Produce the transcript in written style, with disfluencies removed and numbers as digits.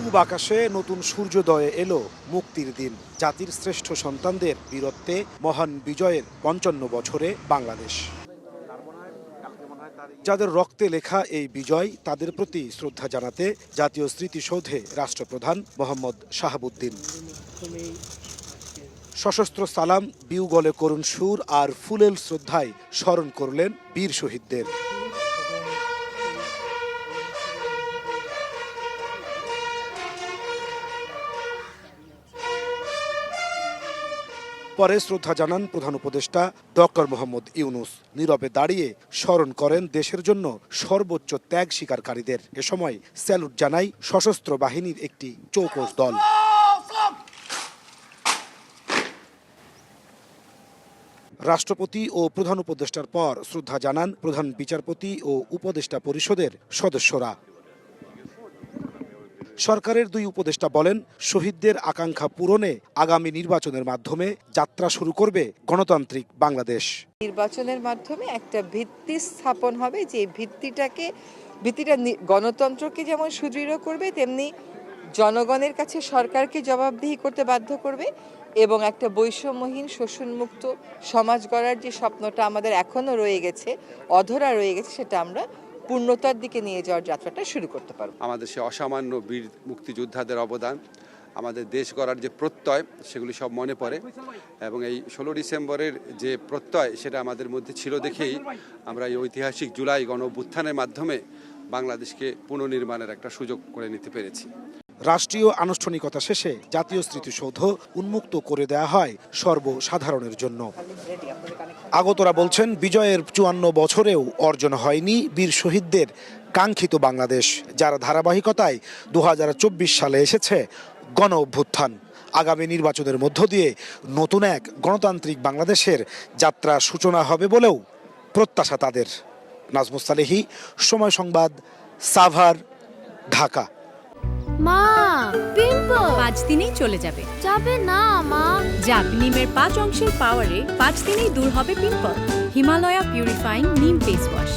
পূব আকাশে নতুন সূর্যোদয়ে এলো মুক্তির দিন। জাতির শ্রেষ্ঠ সন্তানদের বীরত্বে মহান বিজয়ের ৫৫ বছরে বাংলাদেশ। যাদের রক্তে লেখা এই বিজয়, তাদের প্রতি শ্রদ্ধা জানাতে জাতীয় স্মৃতিসৌধে রাষ্ট্রপ্রধান মোহাম্মদ শাহাবুদ্দিন সশস্ত্র সালাম, বিউগলে করুণ সুর আর ফুলেল শ্রদ্ধায় স্মরণ করলেন বীর শহীদদের। পরে শ্রদ্ধা জানান প্রধান উপদেষ্টা ডক্টর মোহাম্মদ ইউনূস। নীরবে দাঁড়িয়ে স্মরণ করেন দেশের জন্য সর্বোচ্চ ত্যাগ স্বীকারকারীদের। এ সময় স্যালুট জানায় সশস্ত্র বাহিনীর একটি চৌকস দল। রাষ্ট্রপতি ও প্রধান উপদেষ্টার পর শ্রদ্ধা জানান প্রধান বিচারপতি ও উপদেষ্টা পরিষদের সদস্যরা। সরকারের দুই উপদেষ্টা বলেন, শহীদদের আকাঙ্ক্ষা পূরণে আগামী নির্বাচনের মাধ্যমে যাত্রা শুরু করবে গণতান্ত্রিক বাংলাদেশ। নির্বাচনের মাধ্যমে একটা ভিত্তি স্থাপন হবে, যে ভিত্তিটা গণতন্ত্রকে যেমন সুদৃঢ় করবে, তেমনি জনগণের কাছে সরকারকে জবাবদিহি করতে বাধ্য করবে এবং একটা বৈষম্যহীন শোষণমুক্ত সমাজ গড়ার যে স্বপ্নটা আমাদের এখনো রয়ে গেছে, অধরা রয়ে গেছে, সেটা আমরা পূর্ণতার দিকে নিয়ে যাওয়ার যাত্রাটা শুরু করতে পারব। আমাদের সে অসামান্য বীর মুক্তিযোদ্ধাদের অবদান, আমাদের দেশ গড়ার যে প্রত্যয়, সেগুলি সব মনে পড়ে এবং এই 16 ডিসেম্বরের যে প্রত্যয়, সেটা আমাদের মধ্যে ছিল দেখেই আমরা এই ঐতিহাসিক জুলাই গণঅভ্যুত্থানের মাধ্যমে বাংলাদেশকে পুনর্নির্মাণের একটা সুযোগ করে নিতে পেরেছি। রাষ্ট্রীয় আনুষ্ঠানিকতা শেষে জাতীয় স্মৃতিসৌধ উন্মুক্ত করে দেয়া হয় সর্বসাধারণের জন্য। আগতরা বলছেন, বিজয়ের 54 বছরেও অর্জন হয়নি বীর শহীদদের কাঙ্ক্ষিত বাংলাদেশ, যার ধারাবাহিকতায় 2024 সালে এসেছে গণ অভ্যুত্থান। আগামী নির্বাচনের মধ্য দিয়ে নতুন এক গণতান্ত্রিক বাংলাদেশের যাত্রা সূচনা হবে বলেও প্রত্যাশা তাদের। নাজমুস সালেহী, সময় সংবাদ, সাভার, ঢাকা। মা, পিম্পল 5 দিনেই চলে যাবে। যাবে না মা। যাক, নিমের 5 অংশের পাওয়ারে 5 দিনেই দূর হবে পিম্পল। হিমালয়া পিউরিফাইং নিম ফেস ওয়াশ।